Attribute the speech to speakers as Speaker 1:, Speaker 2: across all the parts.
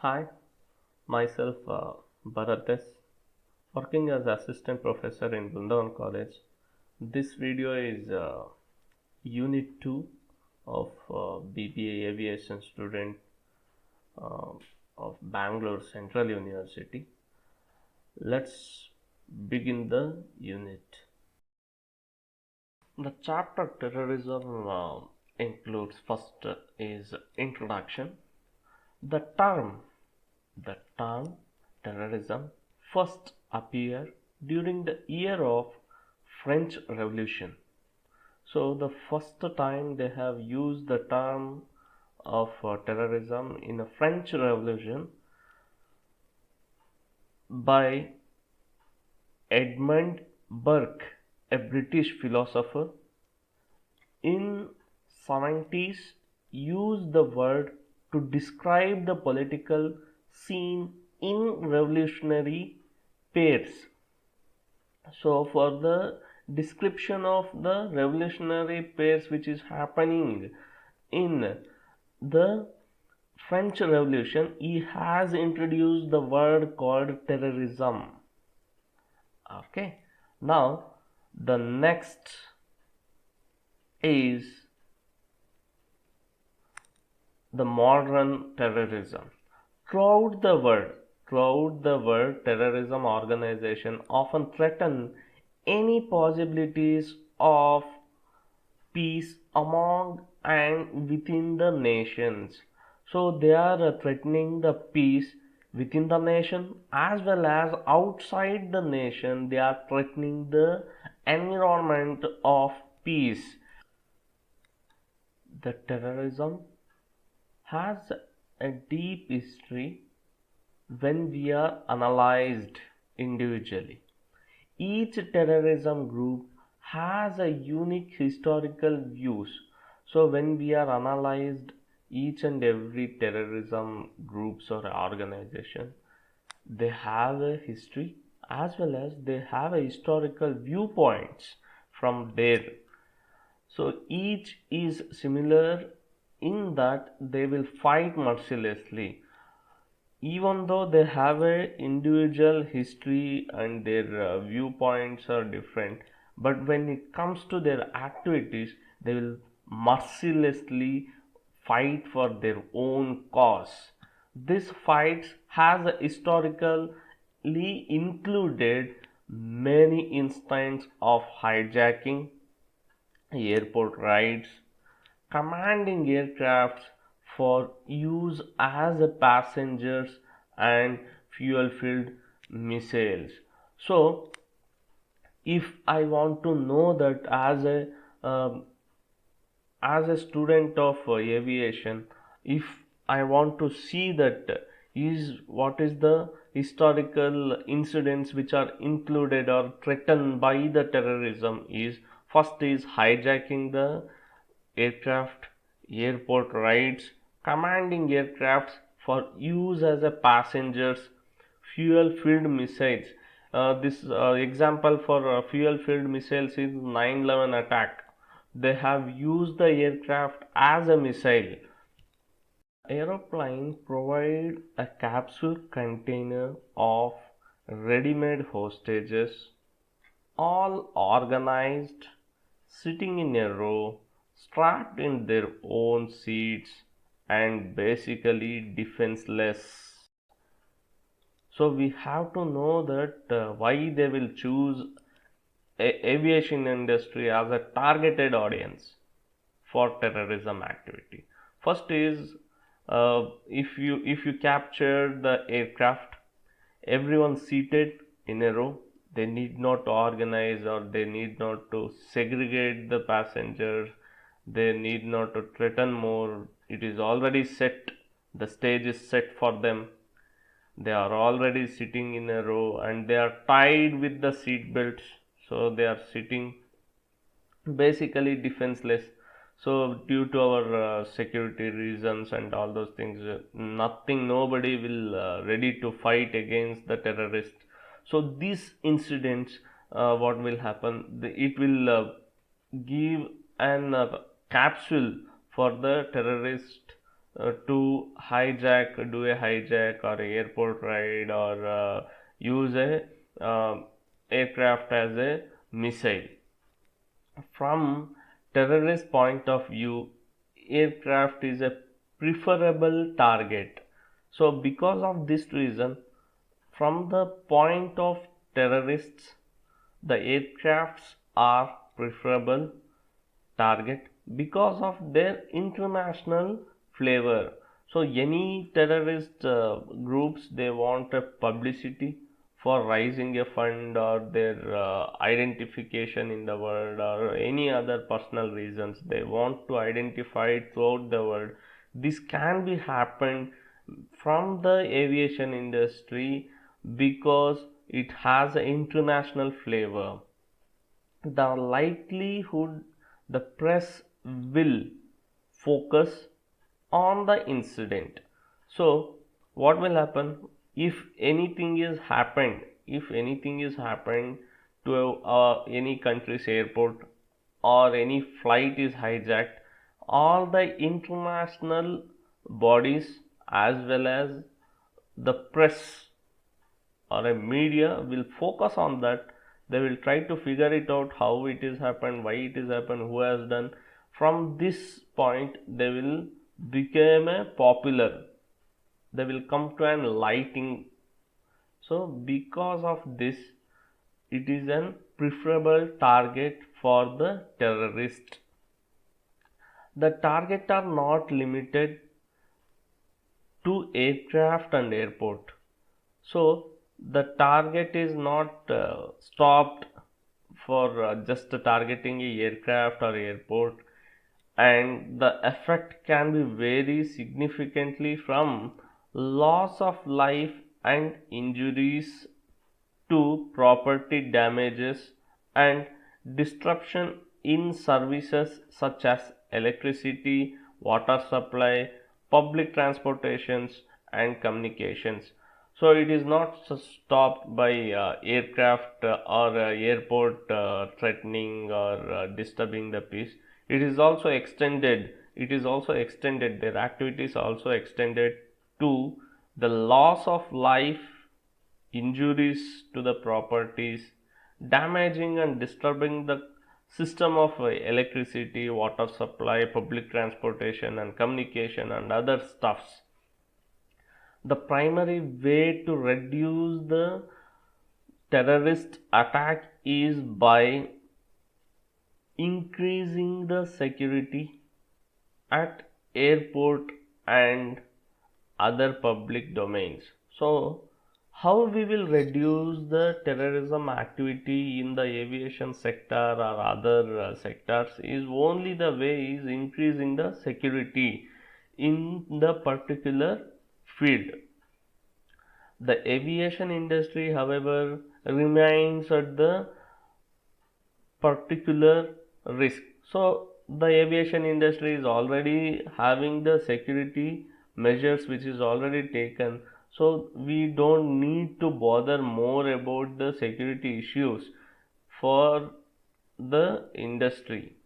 Speaker 1: Hi, myself Bharat, working as assistant professor in Vrindavan College. This video is Unit 2 of BBA Aviation student uh, of Bangalore Central University. Let's begin the unit. The chapter terrorism includes first is introduction. The term The term terrorism first appeared during the year of French Revolution. So the first time they have used the term of terrorism in the French Revolution by Edmund Burke, a British philosopher. In 70s used the word to describe the political scene in revolutionary pairs. So for the description of the revolutionary pairs which is happening in the French Revolution, he has introduced the word called terrorism. Okay, now the next is the modern terrorism. Throughout the world, terrorism organizations often threaten any possibilities of peace among and within the nations. So they are threatening the peace within the nation as well as outside the nation. They are threatening the environment of peace. The terrorism has a deep history when we are analyzed individually. Each terrorism group has a unique historical views. So when we are analyzed each and every terrorism groups or organization, they have a history as well as they have a historical viewpoints from there. So each is similar in that they will fight mercilessly even though they have a individual history and their viewpoints are different, but when it comes to their activities they will mercilessly fight for their own cause. This fight has historically included many instances of hijacking, airport raids, commanding aircrafts for use as a passengers and fuel filled missiles. So if I want to know that um, as a student of aviation, if I want to see that is what is the historical incidents which are included or threatened by the terrorism, is first is hijacking the aircraft, airport raids, commanding aircrafts for use as a passengers, fuel filled missiles. This example for fuel filled missiles is 9/11 attack. They have used the aircraft as a missile. Aeroplane provide a capsule container of ready-made hostages, all organized, sitting in a row, strapped in their own seats, and basically defenseless. So we have to know that why they will choose aviation industry as a targeted audience for terrorism activity. First is if you capture the aircraft, everyone seated in a row, they need not organize or they need not to segregate the passengers, they need not to threaten more. It is already set, the stage is set for them. They are already sitting in a row and they are tied with the seat belts, so they are sitting basically defenseless. So due to our security reasons and all those things, nobody will ready to fight against the terrorists. So these incidents, what will happen, it will give an capsule for the terrorist to do a hijack or a airport ride, or use a aircraft as a missile. From terrorist point of view, aircraft is a preferable target. So because of this reason, from the point of terrorists, the aircrafts are preferable target because of their international flavor. So any terrorist groups, they want a publicity for raising a fund, or their identification in the world, or any other personal reasons they want to identify it throughout the world. This can be happened from the aviation industry because it has an international flavor. The likelihood the press will focus on the incident. So what will happen if anything is happened to any country's airport, or any flight is hijacked, all the international bodies as well as the press or a media will focus on that. They will try to figure it out, how it is happened, why it is happened, who has done. From this point they will become a popular, they will come to an lighting. So because of this, it is an preferable target for the terrorist. The target are not limited to aircraft and airport. So the target is not stopped for just targeting a aircraft or airport, and the effect can be very significantly from loss of life and injuries to property damages and disruption in services such as electricity, water supply, public transportations, and communications. So it is not stopped by aircraft or airport threatening or disturbing the peace. It is also extended. Their activities also extended to the loss of life, injuries to the properties, damaging and disturbing the system of electricity, water supply, public transportation, and communication, and other stuffs. The primary way to reduce the terrorist attack is by increasing the security at airport and other public domains. So how we will reduce the terrorism activity in the aviation sector or other sectors is only the way is increasing the security in the particular field. The aviation industry, however, remains at the particular risk. So the aviation industry is already having the security measures which is already taken, so we don't need to bother more about the security issues for the industry.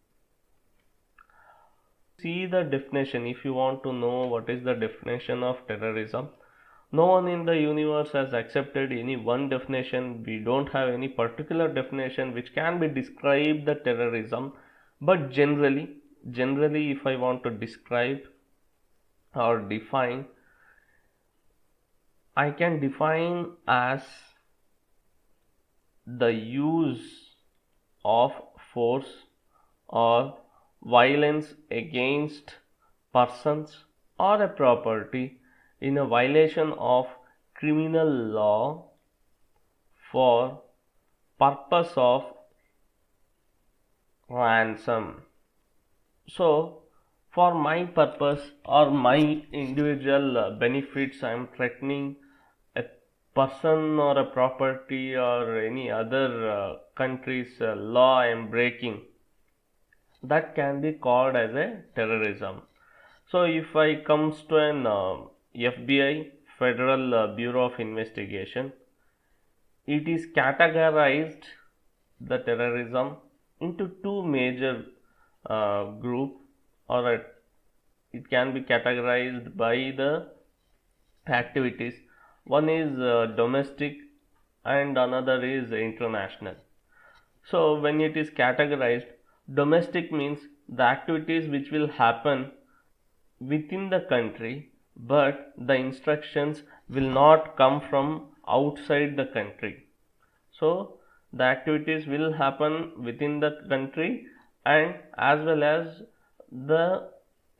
Speaker 1: See the definition. If you want to know what is the definition of terrorism, no one in the universe has accepted any one definition. We don't have any particular definition which can be described the terrorism, but generally if I want to describe or define, I can define as the use of force or violence against persons or a property in a violation of criminal law for purpose of ransom. So for my purpose or my individual benefits, I am threatening a person or a property or any other country's law I am breaking. That can be called as a terrorism. So if I comes to an FBI, Federal Bureau of Investigation, it is categorized the terrorism into two major group or it can be categorized by the activities. One is domestic and another is international. So when it is categorized, domestic means the activities which will happen within the country, but the instructions will not come from outside the country. So the activities will happen within the country, and as well as the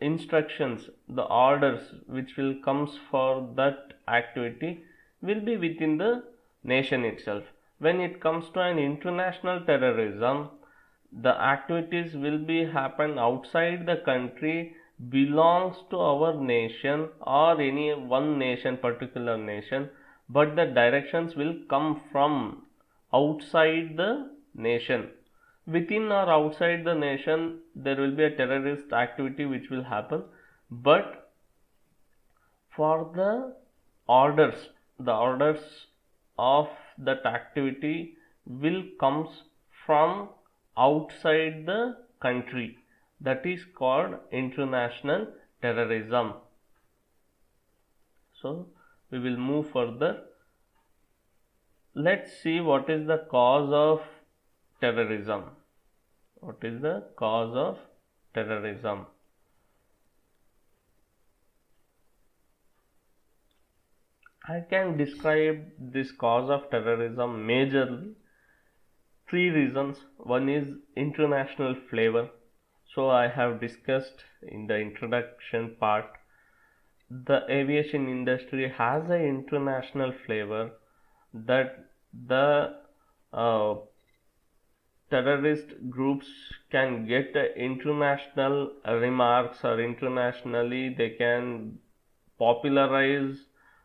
Speaker 1: instructions, the orders which will comes for that activity will be within the nation itself. When it comes to an international terrorism, the activities will be happen outside the country, belongs to our nation or any one nation, particular nation, but the directions will come from outside the nation. Within or outside the nation there will be a terrorist activity which will happen, but for the orders of that activity will comes from outside the country. That is called international terrorism. So we will move further. Let's see what is the cause of terrorism. What is the cause of terrorism? I can describe this cause of terrorism majorly three reasons. One is international flavor. So I have discussed in the introduction part, the aviation industry has an international flavor, that the uh, terrorist groups can get international remarks, or internationally they can popularize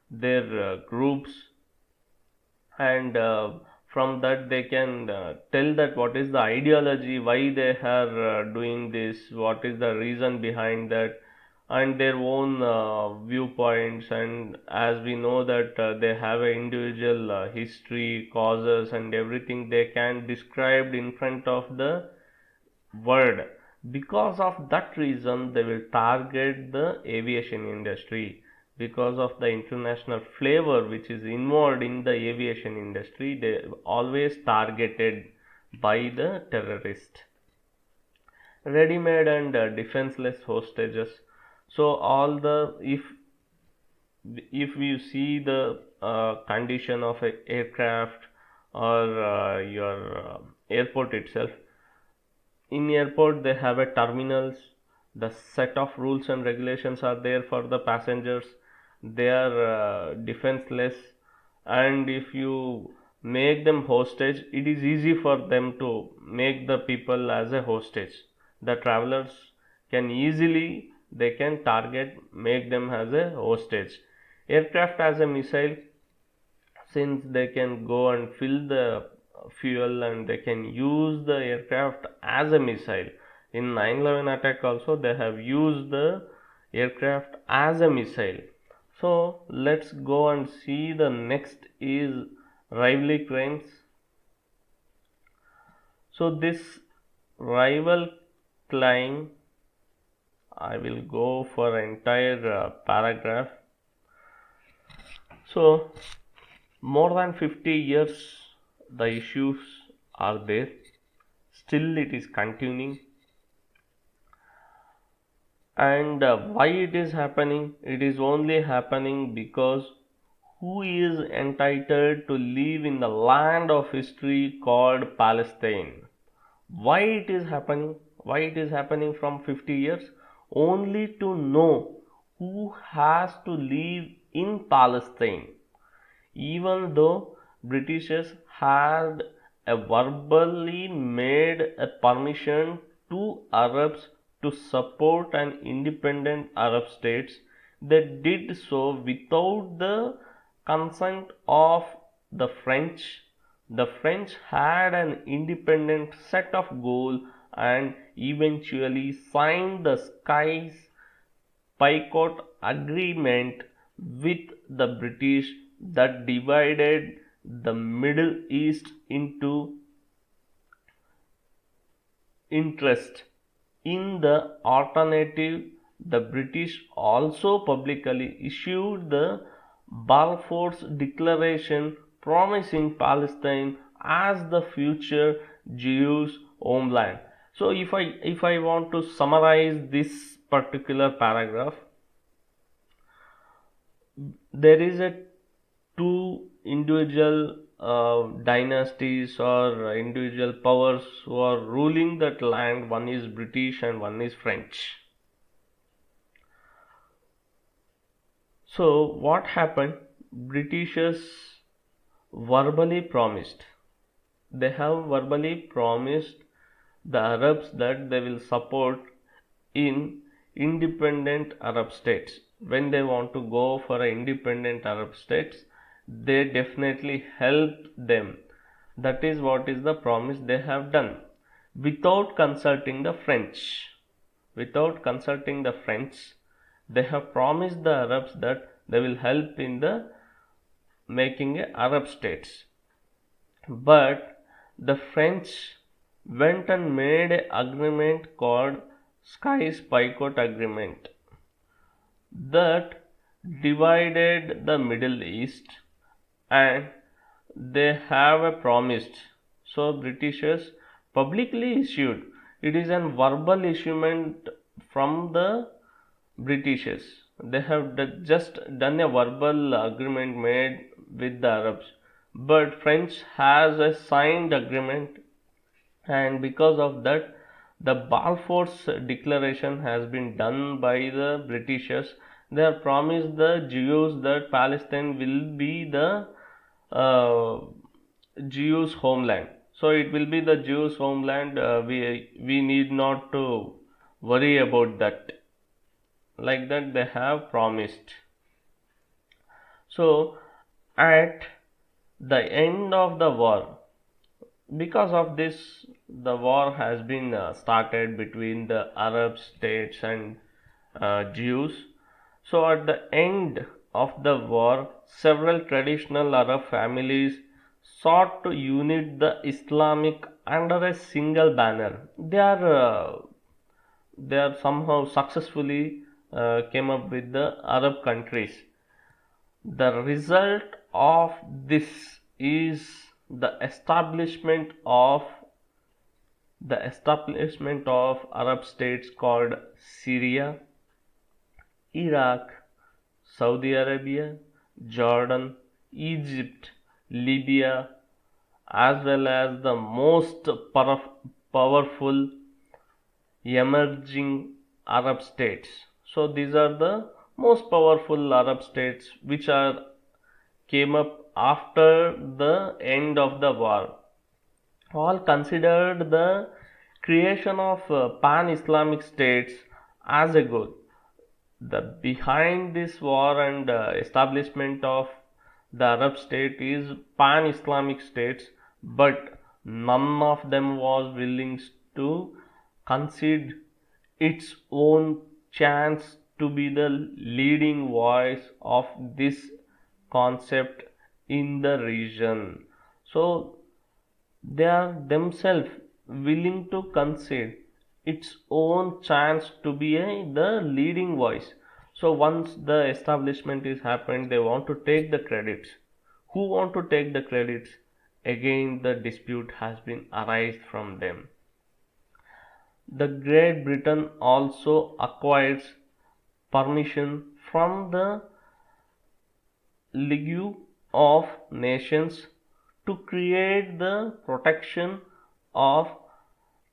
Speaker 1: their groups, and from that they can tell that what is the ideology, why they are doing this, what is the reason behind that, and their own viewpoints. And as we know that they have an individual history, causes and everything they can describe in front of the world. Because of that reason they will target the aviation industry. Because of the international flavor which is involved in the aviation industry, they always targeted by the terrorist. Ready-made and defenseless hostages. So all the, if you see the condition of a aircraft or your airport itself, in airport they have a terminals, the set of rules and regulations are there for the passengers, they are defenseless, and if you make them hostage, it is easy for them to make the people as a hostage. The travelers can easily, they can target, make them as a hostage. Aircraft as a missile, since they can go and fill the fuel and they can use the aircraft as a missile. In 9/11 attack also they have used the aircraft as a missile. So let's go and see the next is rivalry crimes. So this rival crime, I will go for entire paragraph. So more than 50 years the issues are there, still it is continuing. And why it is happening? It is only happening because who is entitled to live in the land of history called Palestine? Why it is happening? Why it is happening from 50 years? Only to know who has to live in Palestine. Even though Britishers had a verbally made a permission to Arabs to support an independent Arab states, they did so without the consent of the French. The French had an independent set of goals and eventually signed the Sykes-Picot Agreement with the British that divided the Middle East into interest in the alternative the British also publicly issued the Balfour Declaration promising Palestine as the future Jewish homeland. So if I want to summarize this particular paragraph, there is a two individual dynasties or individual powers who are ruling that land. One is British and one is French. So what happened? Britishers verbally promised. They have verbally promised the Arabs that they will support in independent Arab states. When they want to go for an independent Arab states, they definitely help them. That is what is the promise they have done without consulting the French. Without consulting the French, they have promised the Arabs that they will help in the making a Arab states. But the French went and made an agreement called Sykes-Picot Agreement that divided the Middle East, and they have a promised. So Britishers publicly issued. It is a verbal issuement from the Britishers. They have just done a verbal agreement made with the Arabs, but French has a signed agreement, and because of that, the Balfour Declaration has been done by the Britishers. They have promised the Jews that Palestine will be the uh, Jews' homeland. So it will be the Jews' homeland. We need not to worry about that. Like that, they have promised. So at the end of the war, because of this, the war has been started between the Arab states and Jews. So at the end of the war, several traditional Arab families sought to unite the Islamic under a single banner. They are somehow successfully came up with the Arab countries. The result of this is the establishment of Arab states called Syria, Iraq, Saudi Arabia, Jordan, Egypt, Libya, as well as the most powerful emerging Arab states. So these are the most powerful Arab states which are came up after the end of the war. All considered the creation of pan-Islamic states as a goal. The behind this war and establishment of the Arab state is pan-Islamic states, but none of them was willing to concede its own chance to be the leading voice of this concept in the region. So they are themselves willing to concede its own chance to be the leading voice. So once the establishment is happened, they want to take the credits. Who want to take the credits? Again, the dispute has been arised from them. The Great Britain also acquires permission from the League of Nations to create the protection of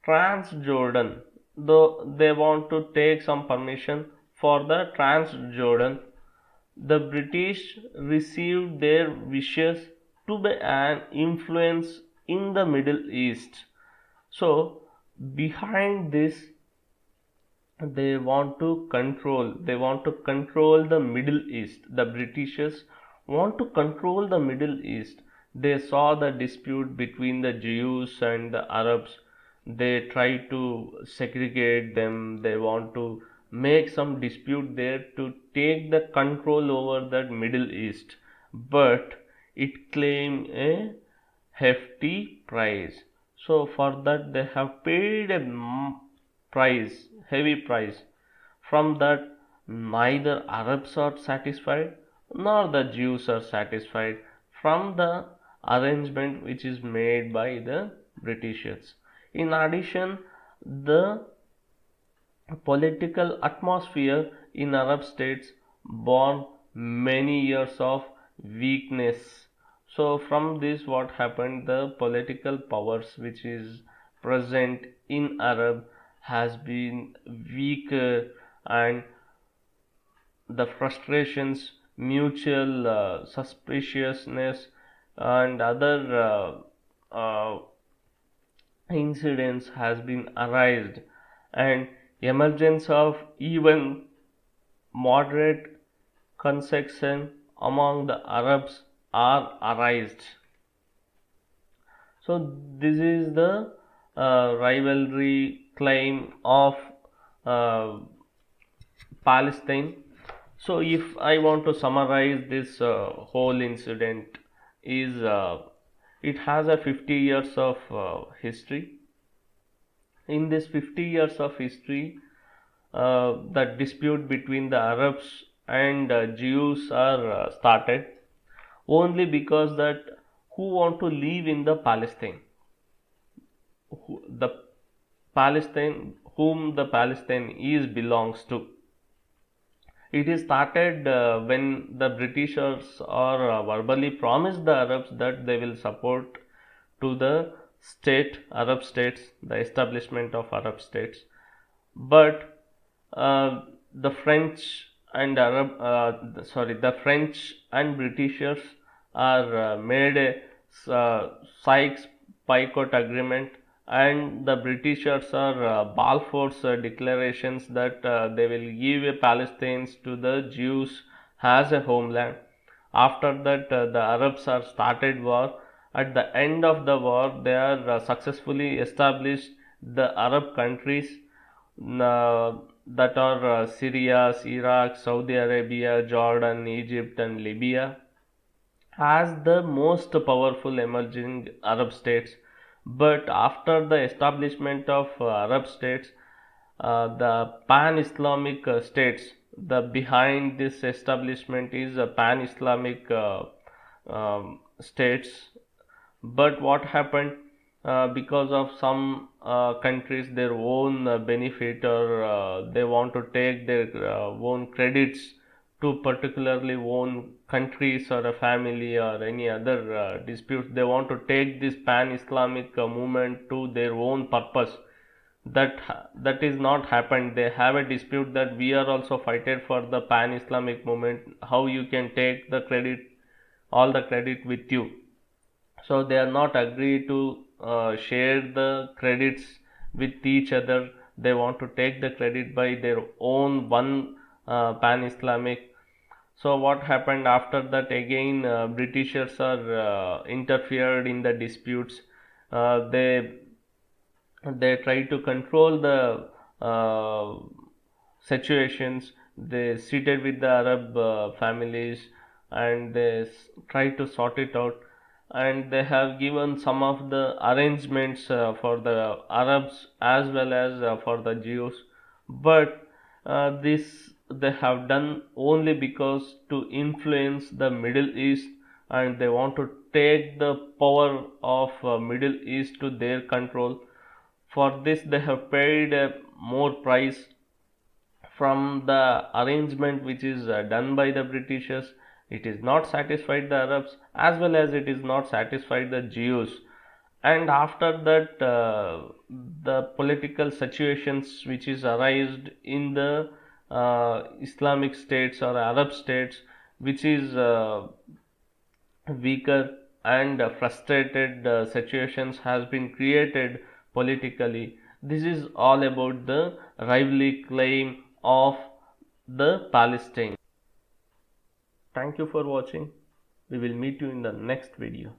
Speaker 1: Transjordan. Though they want to take some permission for the Transjordan, the British received their wishes to be an influence in the Middle East. So behind this, they want to control the Middle East. The Britishers want to control the Middle East. They saw the dispute between the Jews and the Arabs. They try to segregate them. They want to make some dispute there to take the control over that Middle East, but it claimed a hefty price. So for that they have paid a price, heavy price. From that, neither Arabs are satisfied nor the Jews are satisfied from the arrangement which is made by the Britishers. In addition, the political atmosphere in Arab states borne many years of weakness. So from this what happened, the political powers which is present in Arab has been weaker, and the frustrations, mutual suspiciousness, and other incidents has been arised, and emergence of even moderate concession among the Arabs are arised. So this is the rivalry claim of uh, Palestine. So if I want to summarize this whole incident, is it has a 50 years of history. In this 50 years of history, the dispute between the Arabs and Jews are started only because that who want to live in the Palestine, the Palestine whom the Palestine is belongs to. It is started when the Britishers are verbally promised the Arabs that they will support to the Arab states, the establishment of Arab states. But the French and the French and Britishers are made a Sykes-Picot agreement, and the Britishers are Balfour's declarations that they will give Palestine to the Jews as a homeland. After that, the Arabs are started war. At the end of the war, they are successfully established the Arab countries that are Syria, Iraq, Saudi Arabia, Jordan, Egypt, and Libya as the most powerful emerging Arab states. But after the establishment of Arab states, the pan-Islamic states, the behind this establishment is pan-Islamic states. But what happened, because of some countries their own benefit, or they want to take their own credits to particularly own countries or a family or any other disputes, they want to take this pan-Islamic movement to their own purpose. That is not happened. They have a dispute that we are also fighted for the pan-Islamic movement, how you can take the credit, all the credit with you. So they are not agree to share the credits with each other. They want to take the credit by their own one pan-Islamic. So what happened after that, again Britishers are interfered in the disputes. They try to control the situations. They seated with the Arab families, and they try to sort it out, and they have given some of the arrangements for the Arabs as well as for the Jews. But this they have done only because to influence the Middle East, and they want to take the power of Middle East to their control. For this they have paid more price from the arrangement which is done by the Britishers. It is not satisfied the Arabs as well as it is not satisfied the Jews. And after that, the political situations which is arised in the Islamic states or Arab states, which is weaker and frustrated situations has been created politically. This is all about the rivalry claim of the Palestine. Thank you for watching. We will meet you in the next video.